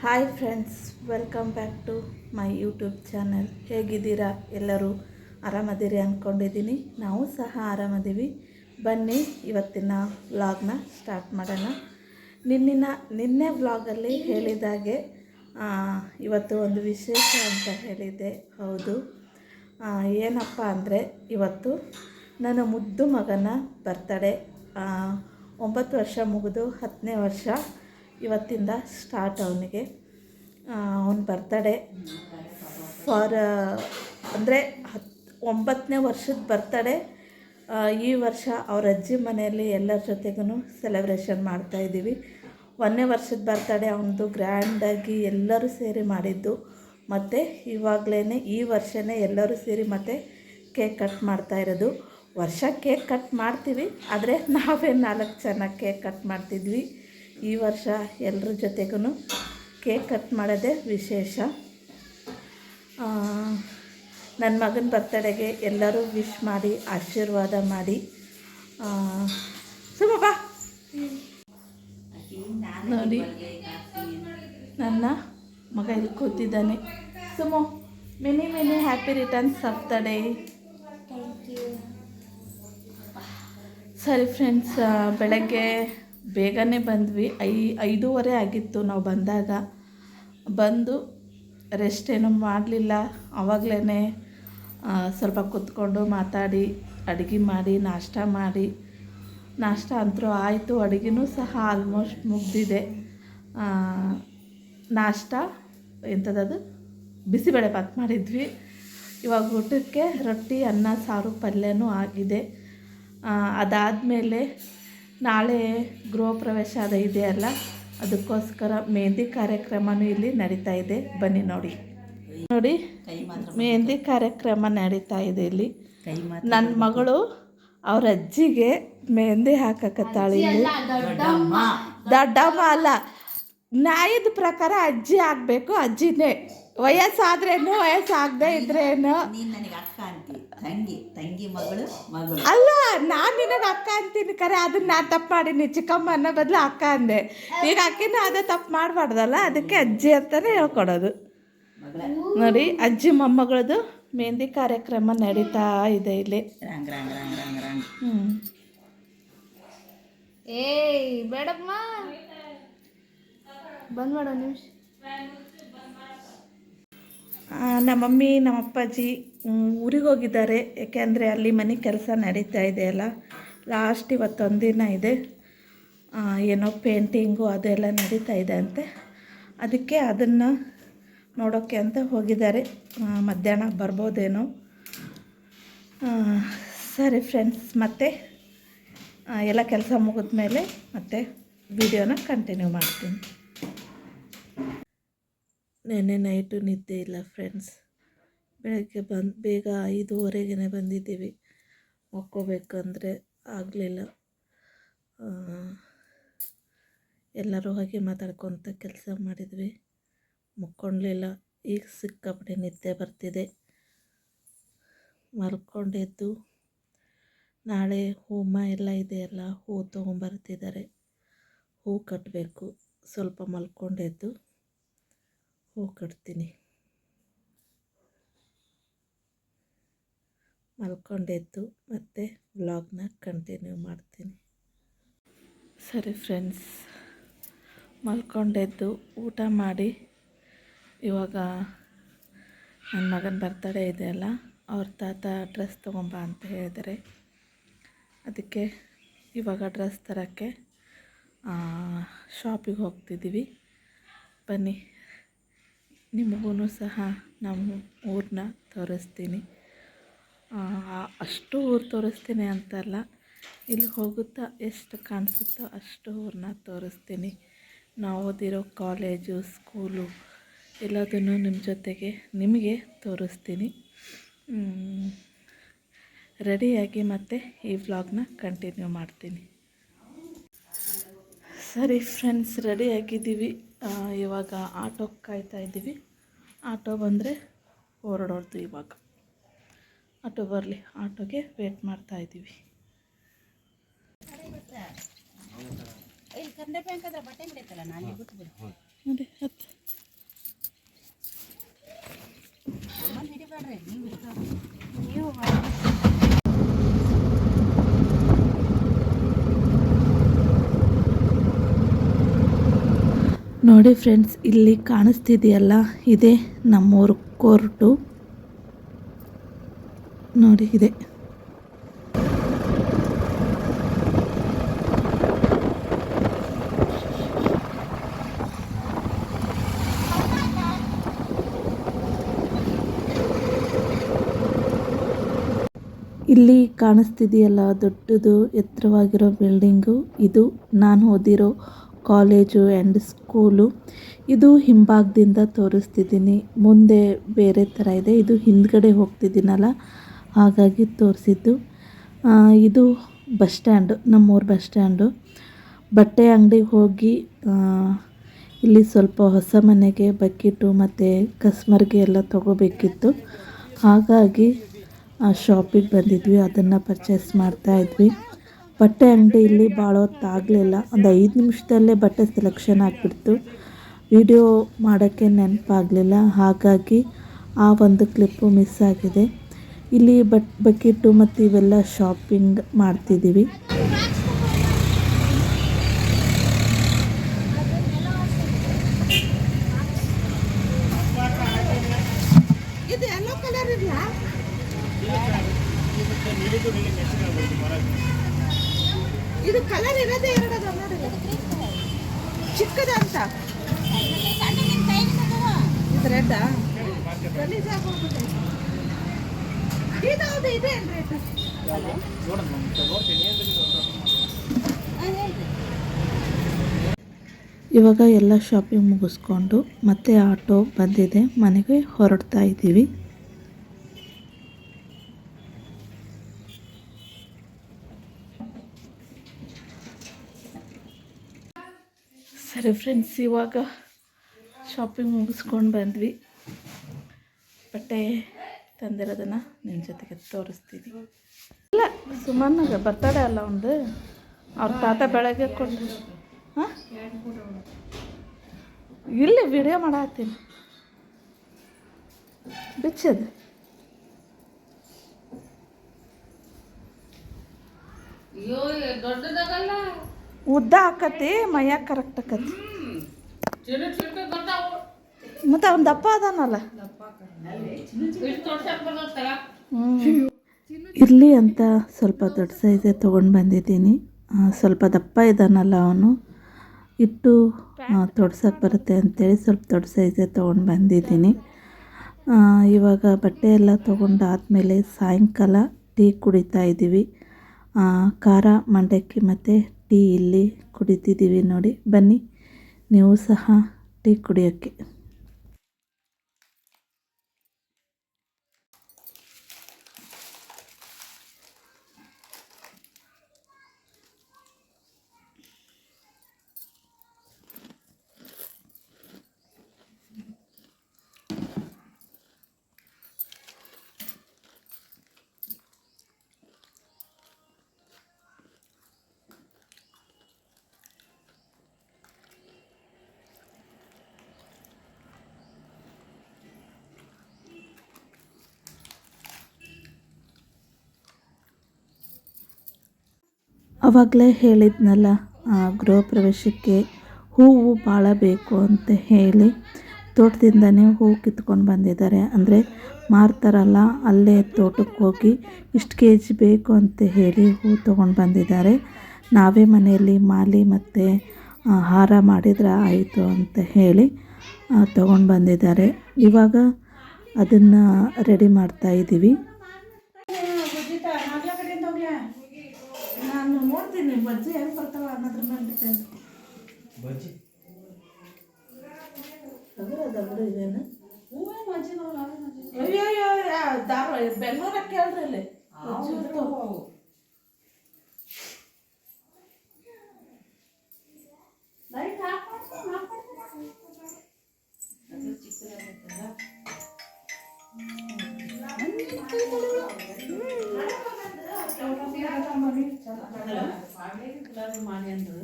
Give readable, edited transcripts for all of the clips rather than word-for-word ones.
Hi friends, welcome back to my YouTube channel. ಹೇಗಿದ್ದೀರಾ? ಎಲ್ಲರೂ ಆರಾಮದಿರಿ ಅಂದ್ಕೊಂಡಿದ್ದೀನಿ. ನಾವು ಸಹ ಆರಾಮದೀವಿ. ಬನ್ನಿ ಇವತ್ತಿನ ವ್ಲಾಗ್ನ ಸ್ಟಾರ್ಟ್ ಮಾಡೋಣ. ನಿನ್ನೆ ವ್ಲಾಗಲ್ಲಿ ಹೇಳಿದಾಗೆ ಇವತ್ತು ಒಂದು ವಿಶೇಷ ಅಂತ ಹೇಳಿದ್ದೆ. ಹೌದು, ಏನಪ್ಪ ಅಂದರೆ ಇವತ್ತು ನನ್ನ ಮುದ್ದು ಮಗನ ಬರ್ತಡೇ. 9 ವರ್ಷ ಮುಗಿದು 10ನೇ ವರ್ಷ ಇವತ್ತಿಂದ ಸ್ಟಾರ್ಟ್. ಅವನಿಗೆ ಅವನ ಬರ್ತಡೇ ಅಂದರೆ 9ನೇ ವರ್ಷದ ಬರ್ತಡೇ. ಈ ವರ್ಷ ಅವ್ರ ಅಜ್ಜಿ ಮನೆಯಲ್ಲಿ ಎಲ್ಲರ ಜೊತೆಗೂ ಸೆಲೆಬ್ರೇಷನ್ ಮಾಡ್ತಾಯಿದ್ದೀವಿ. 1ನೇ ವರ್ಷದ ಬರ್ತಡೇ ಅವನದು ಗ್ರ್ಯಾಂಡಾಗಿ ಎಲ್ಲರೂ ಸೇರಿ ಮಾಡಿದ್ದು. ಮತ್ತು ಇವಾಗಲೇ ಈ ವರ್ಷವೇ ಎಲ್ಲರೂ ಸೇರಿ ಮತ್ತು ಕೇಕ್ ಕಟ್ ಮಾಡ್ತಾಯಿರೋದು. ವರ್ಷ ಕೇಕ್ ಕಟ್ ಮಾಡ್ತೀವಿ, ಆದರೆ ನಾವೇ 4 ಜನ ಕೇಕ್ ಕಟ್ ಮಾಡ್ತಿದ್ವಿ. ಈ ವರ್ಷ ಎಲ್ಲರ ಜೊತೆಗೂ ಕೇಕ್ ಕಟ್ ಮಾಡೋದೇ ವಿಶೇಷ. ನನ್ನ ಮಗನ ಬರ್ತಡೆಗೆ ಎಲ್ಲರೂ ವಿಶ್ ಮಾಡಿ ಆಶೀರ್ವಾದ ಮಾಡಿ. ಬಾ ನೋಡಿ, ನನ್ನ ಮಗ ಇಲ್ಲಿ ಕೂತಿದ್ದಾನೆ. Sumu, many happy returns of the day. ಸರಿ ಫ್ರೆಂಡ್ಸ್, ಬೆಳಗ್ಗೆ ಬೇಗನೆ ಬಂದ್ವಿ. 5:30 ಆಗಿತ್ತು ನಾವು ಬಂದಾಗ. ಬಂದು ರೆಸ್ಟ್ ಏನೂ ಮಾಡಲಿಲ್ಲ. ಆವಾಗಲೇ ಸ್ವಲ್ಪ ಕೂತ್ಕೊಂಡು ಮಾತಾಡಿ ಅಡುಗೆ ಮಾಡಿ ನಾಷ್ಟ ಅಂತೂ ಆಯಿತು. ಅಡುಗೆನೂ ಸಹ ಆಲ್ಮೋಸ್ಟ್ ಮುಗಿದಿದೆ. ನಾಷ್ಟ ಎಂಥದ್ದು ಬಿಸಿಬೇಳೆಭಾತ್ ಮಾಡಿದ್ವಿ. ಇವಾಗ ಊಟಕ್ಕೆ ರೊಟ್ಟಿ, ಅನ್ನ, ಸಾರು, ಪಲ್ಯನೂ ಆಗಿದೆ. ಅದಾದಮೇಲೆ ನಾಳೆ ಗೃಹ ಪ್ರವೇಶ ಇದೆಯಲ್ಲ, ಅದಕ್ಕೋಸ್ಕರ ಮೆಹಂದಿ ಕಾರ್ಯಕ್ರಮವೂ ಇಲ್ಲಿ ನಡೀತಾ ಇದೆ. ಬನ್ನಿ ನೋಡಿ ಮೆಹಂದಿ ಕಾರ್ಯಕ್ರಮ ನಡೀತಾ ಇದೆ ಇಲ್ಲಿ. ನನ್ನ ಮಗಳು ಅವ್ರ ಅಜ್ಜಿಗೆ ಮೆಹಂದಿ ಹಾಕಕತ್ತಾಳೆ. ಇಲ್ಲಿ ದೊಡ್ಡಮ್ಮ ಅಲ್ಲ, ನ್ಯಾಯದ ಪ್ರಕಾರ ಅಜ್ಜಿ ಆಗಬೇಕು. ಅಜ್ಜಿನೇ ವಯಸ್ಸಾದ್ರೇನು ವಯಸ್ಸಾಗದೇ ಇದ್ರೇನು ಅಲ್ಲ. ನಾನು ನಿನಗೆ ಅಕ್ಕ ಅಂತೀನಿ ಕರೆ, ಅದನ್ನ ನಾನು ತಪ್ಪು ಮಾಡೀನಿ. ಚಿಕ್ಕಮ್ಮ ಅನ್ನೋ ಬದಲು ಅಕ್ಕ ಅಂದೆ. ಈಗ ಅಕ್ಕಿನ ಅದೇ ತಪ್ಪು ಮಾಡಬಾರ್ದಲ್ಲ, ಅದಕ್ಕೆ ಅಜ್ಜಿ ಅಂತಲೇ ಹೇಳ್ಕೊಡೋದು. ನೋಡಿ, ಅಜ್ಜಿ ಮೊಮ್ಮಗಳದು ಮೆಹಂದಿ ಕಾರ್ಯಕ್ರಮ ನಡೀತಾ ಇದೆ ಇಲ್ಲಿ. ಏಯ್ ಬೇಡಮ್ಮ, ಬಂದ್ ಮಾಡೋ ನಿಮಿಷ. ನಮ್ಮ ಮಮ್ಮಿ ನಮ್ಮ ಅಪ್ಪಾಜಿ ಊರಿಗೆ ಹೋಗಿದ್ದಾರೆ. ಯಾಕೆಂದರೆ ಅಲ್ಲಿ ಮನೆ ಕೆಲಸ ನಡೀತಾ ಇದೆಯಲ್ಲ, ಲಾಸ್ಟ್ ಇವತ್ತೊಂದಿನ ಇದೆ. ಏನೋ ಪೇಂಟಿಂಗು ಅದೆಲ್ಲ ನಡೀತಾ ಇದೆ ಅಂತೆ. ಅದಕ್ಕೆ ಅದನ್ನು ನೋಡೋಕ್ಕೆ ಅಂತ ಹೋಗಿದ್ದಾರೆ. ಮಧ್ಯಾಹ್ನ ಬರ್ಬೋದೇನೋ. ಸರಿ ಫ್ರೆಂಡ್ಸ್, ಮತ್ತೆ ಎಲ್ಲ ಕೆಲಸ ಮುಗಿದ್ಮೇಲೆ ಮತ್ತೆ ವಿಡಿಯೋನ ಕಂಟಿನ್ಯೂ ಮಾಡ್ತೀನಿ. ನೆನ್ನೆ ನೈಟು ನಿದ್ದೆ ಇಲ್ಲ ಫ್ರೆಂಡ್ಸ್. ಬೆಳಗ್ಗೆ ಬೇಗ 5:30ಗೆ ಬಂದಿದ್ದೀವಿ. ಮಕ್ಕೋಬೇಕಂದ್ರೆ ಆಗಲಿಲ್ಲ. ಎಲ್ಲರೂ ಹಾಗೆ ಮಾತಾಡ್ಕೊತ ಕೆಲಸ ಮಾಡಿದ್ವಿ. ಮಕ್ಕೊಳ್ಳಲಿಲ್ಲ. ಈಗ ಸಿಕ್ಕಾಪಟ್ಟೆ ನಿದ್ದೆ ಬರ್ತಿದೆ. ಮಲ್ಕೊಂಡಿದ್ದು ನಾಳೆ ಹೋಮ ಎಲ್ಲ ಇದೆಯಲ್ಲ, ಹೂ ತೊಗೊಂಬರ್ತಿದ್ದಾರೆ. ಹೂ ಕಟ್ಟಬೇಕು. ಸ್ವಲ್ಪ ಮಲ್ಕೊಂಡಿದ್ದು ಹೂ ಕಟ್ತೀನಿ. ಮಲ್ಕೊಂಡಿದ್ದು ಮತ್ತು ವ್ಲಾಗ್ನ ಕಂಟಿನ್ಯೂ ಮಾಡ್ತೀನಿ. ಸರಿ ಫ್ರೆಂಡ್ಸ್, ಮಲ್ಕೊಂಡಿದ್ದು ಊಟ ಮಾಡಿ ಇವಾಗ ನನ್ನ ಮಗನ ಬರ್ತಡೇ ಇದೆಯಲ್ಲ, ಅವ್ರ ತಾತ ಡ್ರೆಸ್ ತೊಗೊಂಬ ಅಂತ ಹೇಳಿದರೆ, ಅದಕ್ಕೆ ಇವಾಗ ಡ್ರೆಸ್ ತರೋಕ್ಕೆ ಶಾಪಿಗೆ ಹೋಗ್ತಿದ್ದೀವಿ. ಬನ್ನಿ, ನಿಮಗೂ ಸಹ ನಮ್ಮ ಊರನ್ನ ತೋರಿಸ್ತೀನಿ. ಅಷ್ಟು ಊರು ತೋರಿಸ್ತೀನಿ ಅಂತಲ್ಲ, ಇಲ್ಲಿ ಹೋಗುತ್ತಾ ಎಷ್ಟು ಕಾಣಿಸುತ್ತೋ ಅಷ್ಟು ಊರನ್ನ ತೋರಿಸ್ತೀನಿ. ನಾವು ಓದಿರೋ ಕಾಲೇಜು, ಸ್ಕೂಲು ಎಲ್ಲದನ್ನು ನಿಮ್ಮ ಜೊತೆಗೆ ನಿಮಗೆ ತೋರಿಸ್ತೀನಿ. ರೆಡಿಯಾಗಿ ಮತ್ತೆ ಈ ವ್ಲಾಗ್ನ ಕಂಟಿನ್ಯೂ ಮಾಡ್ತೀನಿ. ಸರಿ ಫ್ರೆಂಡ್ಸ್, ರೆಡಿಯಾಗಿದ್ದೀವಿ. ಇವಾಗ ಆಟೋಗೆ ಕಾಯ್ತಾ ಇದ್ದೀವಿ. ಆಟೋ ಬಂದರೆ ಹೊರಡೋದು. ಇವಾಗ ಆಟೋ ಬರಲಿ, ಆಟೋಗೆ ವೇಟ್ ಮಾಡ್ತಾ ಇದ್ದೀವಿ. ನೋಡಿ, ನೋಡಿ ಫ್ರೆಂಡ್ಸ್, ಇಲ್ಲಿ ಕಾಣಿಸ್ತಿದೆಯಲ್ಲ, ಇದೇ ನಮ್ಮೂರು ಕೋರ್ಟು. ನೋಡಿ ಇದೆ. ಇಲ್ಲಿ ಕಾಣಿಸ್ತಿದೆಯಲ್ಲ ದೊಡ್ಡದು ಎತ್ತರವಾಗಿರೋ ಬಿಲ್ಡಿಂಗು, ಇದು ನಾನು ಓದಿರೋ ಕಾಲೇಜು ಆ್ಯಂಡ್ ಸ್ಕೂಲು. ಇದು ಹಿಂಭಾಗದಿಂದ ತೋರಿಸ್ತಿದ್ದೀನಿ, ಮುಂದೆ ಬೇರೆ ಥರ ಇದೆ. ಇದು ಹಿಂದ್ಗಡೆ ಹೋಗ್ತಿದ್ದೀನಲ್ಲ, ಹಾಗಾಗಿ ತೋರಿಸಿದ್ದು. ಇದು ಬಸ್ ಸ್ಟ್ಯಾಂಡು, ನಮ್ಮೂರು ಬಸ್ ಸ್ಟ್ಯಾಂಡು. ಬಟ್ಟೆ ಅಂಗಡಿಗೆ ಹೋಗಿ ಇಲ್ಲಿ ಸ್ವಲ್ಪ ಹೊಸ ಮನೆಗೆ ಬಕೆಟು ಮತ್ತು ಕಸ್ಮರ್ಗೆ ಎಲ್ಲ ತೊಗೋಬೇಕಿತ್ತು. ಹಾಗಾಗಿ ಶಾಪಿಗೆ ಬಂದಿದ್ವಿ, ಅದನ್ನು ಪರ್ಚೇಸ್ ಮಾಡ್ತಾಯಿದ್ವಿ. ಬಟ್ಟೆ ಅಂಗಡಿ ಇಲ್ಲಿ ಭಾಳ ಹೊತ್ತಾಗಲಿಲ್ಲ, ಒಂದು 5 ನಿಮಿಷದಲ್ಲೇ ಬಟ್ಟೆ ಸೆಲೆಕ್ಷನ್ ಆಗಿಬಿಡ್ತು. ವಿಡಿಯೋ ಮಾಡೋಕ್ಕೆ ನೆನಪಾಗಲಿಲ್ಲ, ಹಾಗಾಗಿ ಆ ಒಂದು ಕ್ಲಿಪ್ಪು ಮಿಸ್ ಆಗಿದೆ. ಇಲ್ಲಿ ಬಕೆಟು ಮತ್ತು ಇವೆಲ್ಲ ಶಾಪಿಂಗ್ ಮಾಡ್ತಿದ್ದೀವಿ. ಇದು ಯೆಲ್ಲೋ ಕಲರ್ ಇದೆಯಾ? ಇದು ಕಲರ್ ಇರೋದೇ ಎರಡದ ನೋಡಿ, ಚಿಕ್ಕದ ಅಂತ. ಇದು ರೆಡ್ಡಾ? ಇದಾವುದು ಇದೆ ರೇಟ್. ಇವಾಗ ಎಲ್ಲ ಶಾಪಿಂಗ್ ಮುಗಿಸ್ಕೊಂಡು ಮತ್ತೆ ಆಟೋ ಬಂದಿದೆ, ಮನೆಗೆ ಹೊರಡ್ತಾ ಇದ್ದೀವಿ. ಸರಿ ಫ್ರೆಂಡ್ಸ್, ಇವಾಗ ಶಾಪಿಂಗ್ ಮುಗಿಸ್ಕೊಂಡು ಬಂದ್ವಿ. ಬಟ್ಟೆ ತಂದಿರೋದನ್ನು ನಿಮ್ಮ ಜೊತೆಗೆ ತೋರಿಸ್ತೀನಿ. ಇಲ್ಲ, ಸುಮ್ಮನಾಗ ಬರ್ತಡೇ ಅಲ್ಲ ಒಂದು, ಅವ್ರ ತಾತ ಬೆಳಗ್ಗೆ ಕೊಟ್ಟು. ಹಾಂ, ಇಲ್ಲಿ ವಿಡಿಯೋ ಮಾಡತ್ತೀನಿ, ಬಿಚ್ಚದು ಉದ್ದ ಆಕತಿ, ಮೈಯಾಗ ಕರೆಕ್ಟ್ ಆಕತಿ. ಮತ್ತು ಅವ್ನು ದಪ್ಪ ಅದಾನಲ್ಲ. ಇರಲಿ ಅಂತ ಸ್ವಲ್ಪ ದೊಡ್ಡ ಸೈಜೇ ತೊಗೊಂಡು ಬಂದಿದ್ದೀನಿ. ಸ್ವಲ್ಪ ದಪ್ಪ ಇದ್ದಾನಲ್ಲ ಅವನು, ಇಟ್ಟು ತೊಡ್ಸೋಕ್ಕೆ ಬರುತ್ತೆ ಅಂತೇಳಿ ಸ್ವಲ್ಪ ದೊಡ್ಡ ಸೈಜೇ ತೊಗೊಂಡು ಬಂದಿದ್ದೀನಿ. ಇವಾಗ ಬಟ್ಟೆ ಎಲ್ಲ ತೊಗೊಂಡಾದಮೇಲೆ ಸಾಯಂಕಾಲ ಟೀ ಕುಡಿತಾ ಇದ್ದೀವಿ. ಖಾರ ಮಂಡಕ್ಕಿ ಮತ್ತು ಟೀ ಇಲ್ಲಿ ಕುಡಿತಿದ್ದೀವಿ. ನೋಡಿ, ಬನ್ನಿ ನೀವು ಸಹ ಟೀ ಕುಡಿಯೋಕ್ಕೆ. ಆವಾಗಲೇ ಹೇಳಿದ್ನಲ್ಲ, ಗೃಹ ಪ್ರವೇಶಕ್ಕೆ ಹೂವು ಭಾಳ ಬೇಕು ಅಂತ ಹೇಳಿ ತೋಟದಿಂದನೇ ಹೂವು ಕಿತ್ಕೊಂಡು ಬಂದಿದ್ದಾರೆ. ಅಂದರೆ ಮಾರ್ತಾರಲ್ಲ, ಅಲ್ಲೇ ತೋಟಕ್ಕೆ ಹೋಗಿ ಇಷ್ಟು kg ಬೇಕು ಅಂತ ಹೇಳಿ ಹೂವು ತೊಗೊಂಡು ಬಂದಿದ್ದಾರೆ. ನಾವೇ ಮನೆಯಲ್ಲಿ ಮಾಲೆ ಮತ್ತು ಹಾರ ಮಾಡಿದ್ರೆ ಆಯಿತು ಅಂತ ಹೇಳಿ ತೊಗೊಂಡು ಬಂದಿದ್ದಾರೆ. ಇವಾಗ ಅದನ್ನು ರೆಡಿ ಮಾಡ್ತಾಯಿದ್ದೀವಿ. ನಾನು ನೋಡ್ತೀನಿ ಬಜ್ಜಿ ಹೆಂಗೆ ಬರ್ತಾವ ಅನ್ನೋದ್ರ ಮೇಲೆ ಡಿಪೆಂಡ್. ಬಜ್ಜಿ ಅದರ ಇದೇನು ಅಯ್ಯೋ ಬೆಂಗಳೂರಾಗ ಕೇಳ್ರಿ ಇಲ್ಲಿ ಲೈಟ್ ಮಾಡಿ ಅಂದ್ರೆ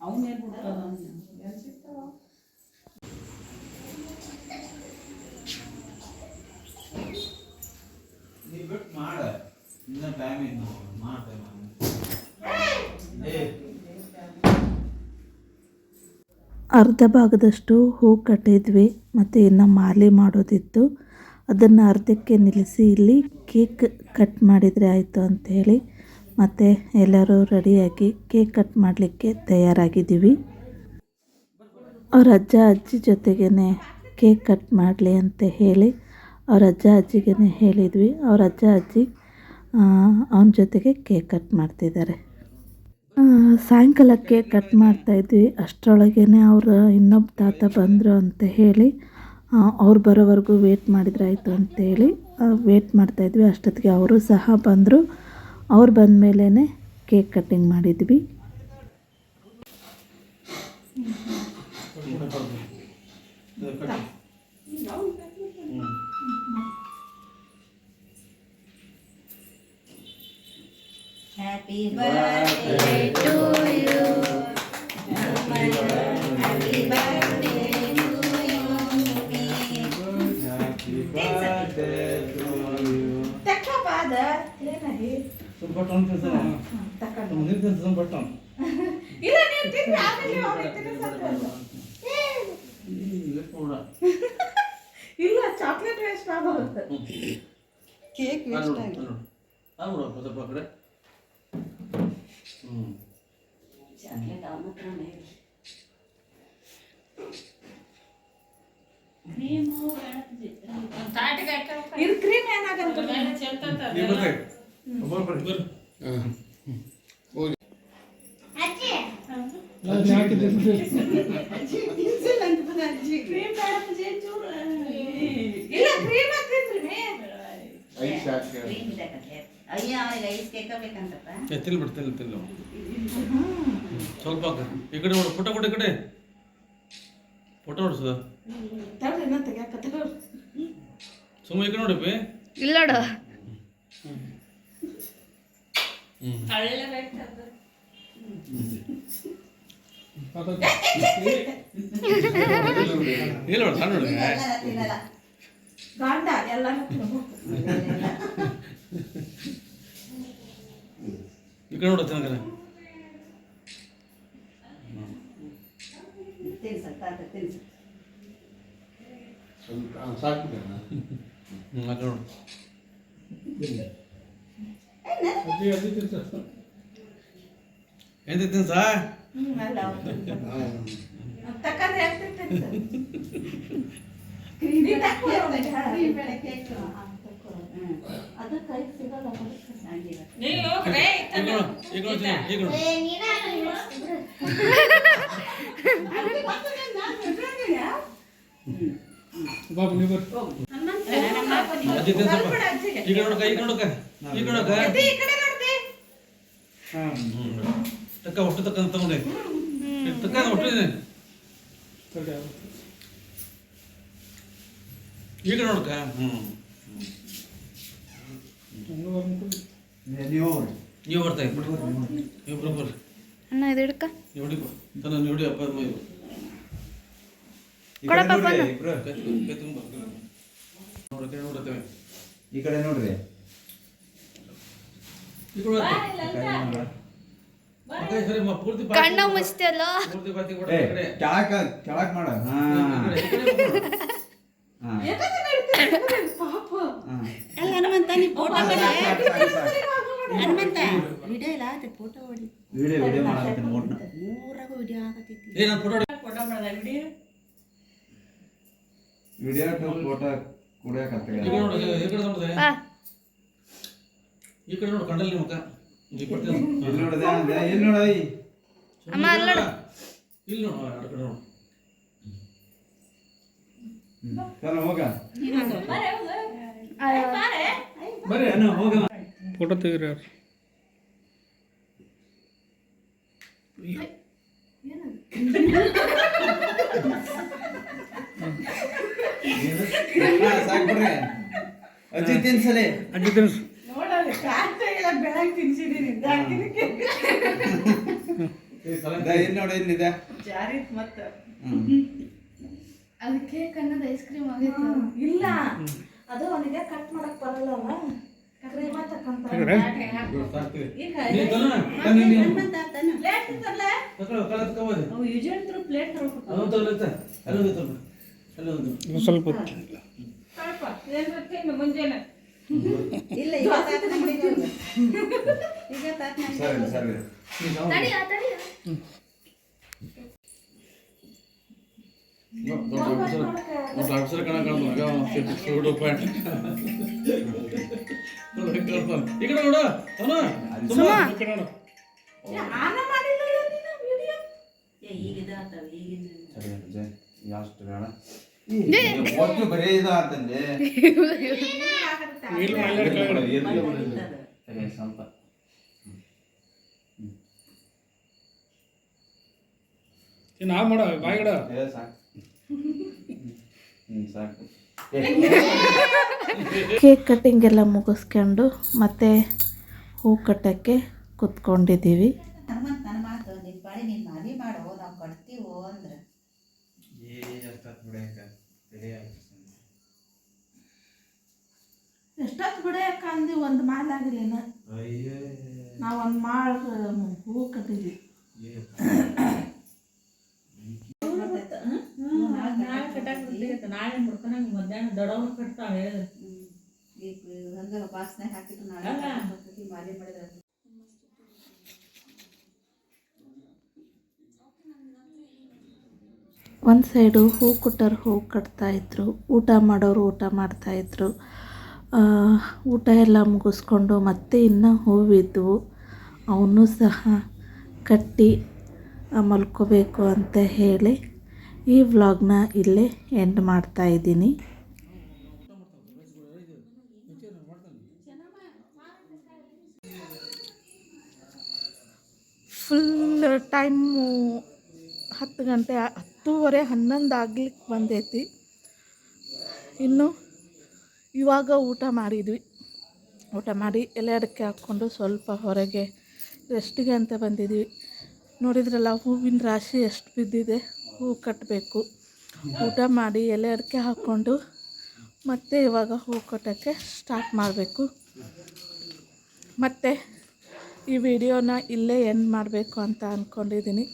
ಅವನೇನು ನೀ ಬಿಟ್ಟು ಮಾಡ, ಇನ್ನೂ ಟೈಮ್ ಇಲ್ಲ, ಮಾಡ್ತೇನೆ ನಾನು. ಅರ್ಧ ಭಾಗದಷ್ಟು ಹೂ ಕಟ್ಟಿದ್ವಿ ಮತ್ತು ಇನ್ನು ಮಾಲೆ ಮಾಡೋದಿತ್ತು. ಅದನ್ನು ಅರ್ಧಕ್ಕೆ ನಿಲ್ಲಿಸಿ ಇಲ್ಲಿ ಕೇಕ್ ಕಟ್ ಮಾಡಿದರೆ ಆಯಿತು ಅಂಥೇಳಿ ಮತ್ತು ಎಲ್ಲರೂ ರೆಡಿಯಾಗಿ ಕೇಕ್ ಕಟ್ ಮಾಡಲಿಕ್ಕೆ ತಯಾರಾಗಿದ್ದೀವಿ. ಅವ್ರ ಅಜ್ಜ ಅಜ್ಜಿ ಜೊತೆಗೇ ಕೇಕ್ ಕಟ್ ಮಾಡಲಿ ಅಂತ ಹೇಳಿ ಅವ್ರ ಅಜ್ಜ ಅಜ್ಜಿಗೆ ಹೇಳಿದ್ವಿ. ಅವ್ರ ಅಜ್ಜ ಅಜ್ಜಿ ಅವನ ಜೊತೆಗೆ ಕೇಕ್ ಕಟ್ ಮಾಡ್ತಿದ್ದಾರೆ. ಸಾಯಂಕಾಲ ಕೇಕ್ ಕಟ್ ಮಾಡ್ತಾಯಿದ್ವಿ. ಅಷ್ಟರೊಳಗೇ ಅವರು ಇನ್ನೊಬ್ಬ ತಾತ ಬಂದರು ಅಂತ ಹೇಳಿ ಅವ್ರು ಬರೋವರೆಗೂ ವೇಟ್ ಮಾಡಿದ್ರೆ ಆಯಿತು ಅಂತೇಳಿ ವೇಟ್ ಮಾಡ್ತಾಯಿದ್ವಿ. ಅಷ್ಟೊತ್ತಿಗೆ ಅವರು ಸಹ ಬಂದರು. ಅವ್ರು ಬಂದ ಮೇಲೇ ಕೇಕ್ ಕಟ್ಟಿಂಗ್ ಮಾಡಿದ್ವಿ. Happy birthday to you. Happy birthday to you. Happy birthday to you. ತಕ್ಕಬಾದ ಏನಾಗಿ ಸುಬ್ಬಟ್ಟನ್ ತಿನ್ಸೋಣ ತಕೊಂಡು ಮುಂದಿನ ತಿನ್ಸ ಸುಬ್ಬಟ್ಟನ್ ಇಲ್ಲ ನೀವು ತಿನ್ನಿ ಆಮೇಲೆ ಹೋಗ್ತೀನಿ ಇಲ್ಲ ಚಾಕ್ಲೇಟ್ ವೇಸ್ಟ್ ಆಗುತ್ತೆ. ಕೇಕ್ ವೇಸ್ಟ್ ಆಗಿ ನೋಡು ಸ್ವಲ್ಪ ಕಡೆ ಚಾಕ್ಲೇಟ್ ಅವನ ಹತ್ರನೇ ಇದು ಕ್ರೀಮ್ ಏನಾಗಲ್ಲ. ಇಲ್ಲ ಕ್ರೀಮ್ ಹಾಕಿದ್ರಿ ಅಯ್ಯ ಅವನಿಗೆ ಐಸ್ ಕೇಕ್ ಬೇಕಂತಪ್ಪ. ತಿಲ್ ಸ್ವಲ್ಪ ಈ ಕಡೆ ನೋಡು ಫೋಟೋ ಕೊಡು. ಈ ಕಡೆ ಫೋಟೋ ನೋಡಿಸದ ಸುಮ್ಮ ಈ ಕಡೆ ನೋಡಪ್ಪಿ. ಇಲ್ಲ ನೋಡು ಇಲ್ಲ ನೋಡು ಸಣ್ಣ ನೋಡಿ ಗಾಂಡ ಎಲ್ಲಾನು ಈ ಕಡೆ ನೋಡು ಚೆನ್ನಾಗಲ್ಲ. ಆ ಕಡೆ ನೋಡು ಎಂತ ತಿನ್ಸ ತಕ್ಕಂದ್ರೆ ಅದು ಕೈ ಸಿಗಲ್ಲ. ಬಾಬು ನೀವು ಅಜ್ಜಿ ತಿನ್ಸಪ್ಪ. ಈಗ ನೋಡಕ ಈಗ ನೋಡಕ ಈಗ ನೋಡಕ ತಕ್ಕ ಒಟ್ಟು ತಕ್ಕ ತಗೊಂಡೆ ತಕ್ಕ ಒಟ್ಟು ಈಗ ನೋಡಕ ನೀವು ಬರ್ತಾ ಇಬ್ರು ಬರ್ರಿ ಅಣ್ಣ ಇದು ಹಿಡ್ಕ ನೋಡಿ ತನ್ನ ನೋಡಿ ಅಪ್ಪ ಅಮ್ಮ ಇವ್ರು ಕೊಡಪ್ಪ ಬಂದು ನೋಡತ್ತೇವೆ ಈ ಕಡೆ ನೋಡ್ರಿ. ಕಣ್ಣ ಮುಚ್ತಿಯಲ್ಲ ಕೆಳಕ್ ಮಾಡ. ಹನುಮಂತ ನೀ ಫೋಟೋ ಹನುಮಂತ ವಿಡಿಯೋ ಇಲ್ಲ ಫೋಟೋ ಹೊಡಿ. ವಿಡಿಯೋ ಮಾಡಕ್ಕೆ ನೋಡ್ನ ಊರಾಗ ವಿಡಿಯೋ ಆಗತೈತಿ. ವಿಡಿಯೋ ಫೋಟೋ ಕುಡಿಯಕತ್ತ. ಈ ಕಡೆ ನೋಡು ಕಂಡಲ್ಲಿ ಮುಖ ಇಲ್ಲಿ ನೋಡದೆ ಎಲ್ಲಿ ನೋಡ ಅಮ್ಮ ಅಲ್ಲಿ ನೋಡು ಇಲ್ಲಿ ನೋಡು ಆ ಕಡೆ ನೋಡು ಚಲ ಹೋಗ ಬರ್ರಿ ಅಣ್ಣ ಹೋಗ ಫೋಟೋ ತೆಗೀರಿ ಯಾರು ಸಾಕು ಬಿಡ್ರಿ. ಅಜ್ಜಿ ತಿನ್ಸಲೆ ಅಜ್ಜಿ ತಿನ್ಸು ನೋಡಲ್ಲ ಕಾಂತ ಇಲ್ಲ ಬೆಳಗ್ಗೆ ತಿನ್ಸಿದೀನಿ ಇಲ್ಲಿ ನೋಡ ಇಲ್ಲಿದೆ ಜಾರಿತ್ ಮತ್ತ ಅದು ಕೇಕ್ ಅನ್ನೋದು ಐಸ್ ಕ್ರೀಮ್ ಆಗೈತೆ ಇಲ್ಲ ಅದು ಅವನಿಗೆ ಕಟ್ ಮಾಡಕ್ ಬರಲ್ಲಲ್ಲ ನೀ ತನ ತನಿ ನೀ ಹನುಮಂತ ತಾನು ತಕೊಳ್ಳ ಕಲ ತಕೊಳ್ಳಿ ಅವು ಯುಜಂತ್ರ ಪ್ಲೇಟ್ ಅದು ತಗೊಳ್ಳುತ್ತೆ ಅಲ್ಲೊಂದು ತಗೊಳ್ಳಿ ಅಲ್ಲೊಂದು ಸ್ವಲ್ಪ ಇಲ್ಲ ಈಗ ತಾತ ನಂಗೆ ಈಗ ತಾತ ಸರಿ ಸರಿ ಅಕ್ಷರ ಕಣ ಕಾಣ್ತಾನೆ ಪಾಯಿಂಟ್ ಈ ಕಡೆ ನೋಡ ತನ ಈ ಕಡೆ ನೋಡು ಈಗ ಆತವ ಈಗಿನ ಸರಿ ಅಜ್ಜಿ ಯಾಷ್ಟು ಬೇಡ ಒಟ್ಟು ಬರೀ ಇದು ಆತಂದೆ ಸರಿ ಸ್ವಲ್ಪ ನಾ ಮಾಡ ಬಾಯಿಗಡ ಸಾಕು ಸಾಕು ಕೇಕ್ ಕಟ್ಟಿಂಗ್ ಎಲ್ಲ ಮುಗಿಸ್ಕೊಂಡು ಮತ್ತೆ ಹೂ ಕಟ್ಟೋಕ್ಕೆ ಕೂತ್ಕೊಂಡಿದ್ದೀವಿ. ಹನುಮಂತ ನನ್ನ ಮಾತು ನಿನ್ನ ಪಾಡಿ ನೀನು ಮನೆ ಮಾಡೋ ನಾವು ಕಟ್ತೀವೋ ಅಂದ್ರೆ ಎಷ್ಟೊತ್ತು ಬಿಡಕ್ಕ ಅಂದು ಒಂದು ಮಾಲಾಗಿಲ್ಲೇನ ನಾವು ಒಂದು ಮಾಳ ಹೂ ಕಟ್ಟಿದ್ವಿ. ನಾಳೆ ಮುಡ್ಕೊಂಡಂಗ ಮಧ್ಯಾಹ್ನ ದೊಡ್ಡವನು ಕಟ್ತಾವ ಹೇಳಿದ್ರು ಈಗ ಹಂಗ ವಾಸನೆ ಹಾಕಿಟ್ಟು ನಾಳೆ ಮಾಲೆ ಮಾಡಿದ್ರೆ ಒಂದು ಸೈಡು ಹೂ ಕೊಟ್ಟರು ಹೂ ಕಟ್ತಾಯಿದ್ರು, ಊಟ ಮಾಡೋರು ಊಟ ಮಾಡ್ತಾಯಿದ್ರು. ಊಟ ಎಲ್ಲ ಮುಗಿಸ್ಕೊಂಡು ಮತ್ತೆ ಇನ್ನೂ ಹೂವಿದ್ವು, ಅವನ್ನೂ ಸಹ ಕಟ್ಟಿ ಮಲ್ಕೋಬೇಕು ಅಂತ ಹೇಳಿ ಈ ವ್ಲಾಗ್ನ ಇಲ್ಲೇ ಎಂಡ್ ಮಾಡ್ತಾಯಿದ್ದೀನಿ. ಫುಲ್ ಟೈಮು 10 ಗಂಟೆ 10:30 11 ಆಗ್ಲಿಕ್ಕೆ ಬಂದೈತಿ. ಇನ್ನು ಇವಾಗ ಊಟ ಮಾಡಿದ್ವಿ. ಊಟ ಮಾಡಿ ಎಲೆ ಅಡಿಕೆ ಹಾಕ್ಕೊಂಡು ಸ್ವಲ್ಪ ಹೊರಗೆ ರೆಸ್ಟಿಗೆ ಅಂತ ಬಂದಿದ್ವಿ. ನೋಡಿದ್ರಲ್ಲ ಹೂವಿನ ರಾಶಿ ಎಷ್ಟು ಬಿದ್ದಿದೆ. ಹೂ ಕಟ್ಟಬೇಕು. ಊಟ ಮಾಡಿ ಎಲೆ ಅಡಿಕೆ ಹಾಕ್ಕೊಂಡು ಮತ್ತೆ ಇವಾಗ ಹೂ ಕಟ್ಟೋಕ್ಕೆ ಸ್ಟಾರ್ಟ್ ಮಾಡಬೇಕು. ಮತ್ತು ಈ ವಿಡಿಯೋನ ಇಲ್ಲೇ ಎಂಡ್ ಮಾಡಬೇಕು ಅಂತ ಅಂದ್ಕೊಂಡಿದ್ದೀನಿ.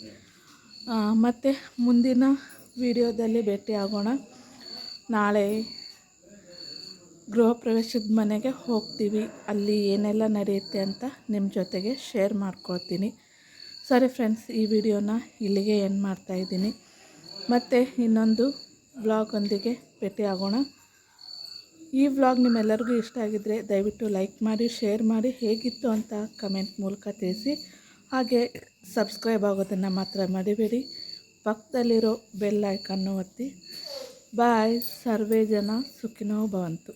ಮತ್ತು ಮುಂದಿನ ವಿಡಿಯೋದಲ್ಲಿ ಭೇಟಿ ಆಗೋಣ. ನಾಳೆ ಗೃಹ ಪ್ರವೇಶದ ಮನೆಗೆ ಹೋಗ್ತೀವಿ. ಅಲ್ಲಿ ಏನೆಲ್ಲ ನಡೆಯುತ್ತೆ ಅಂತ ನಿಮ್ಮ ಜೊತೆಗೆ ಶೇರ್ ಮಾಡ್ಕೊಳ್ತೀನಿ. ಸರಿ ಫ್ರೆಂಡ್ಸ್, ಈ ವಿಡಿಯೋನ ಇಲ್ಲಿಗೆ ಎಂಡ್ ಮಾಡ್ತಾಯಿದ್ದೀನಿ. ಮತ್ತು ಇನ್ನೊಂದು ವ್ಲಾಗೊಂದಿಗೆ ಭೇಟಿ ಆಗೋಣ. ಈ ವ್ಲಾಗ್ ನಿಮ್ಮೆಲ್ಲರಿಗೂ ಇಷ್ಟ ಆಗಿದ್ದರೆ ದಯವಿಟ್ಟು ಲೈಕ್ ಮಾಡಿ, ಶೇರ್ ಮಾಡಿ, ಹೇಗಿತ್ತು ಅಂತ ಕಮೆಂಟ್ ಮೂಲಕ ತಿಳಿಸಿ. ಹಾಗೆ ಸಬ್ಸ್ಕ್ರೈಬ್ ಆಗೋದನ್ನು ಮಾತ್ರ ಮರಿಬೇಡಿ. ಪಕ್ಕದಲ್ಲಿರೋ ಬೆಲ್ ಐಕನ್ನು ಒತ್ತಿ. ಬಾಯ್. ಸರ್ವೇ ಜನ ಸುಖಿನೋ ಭವಂತು.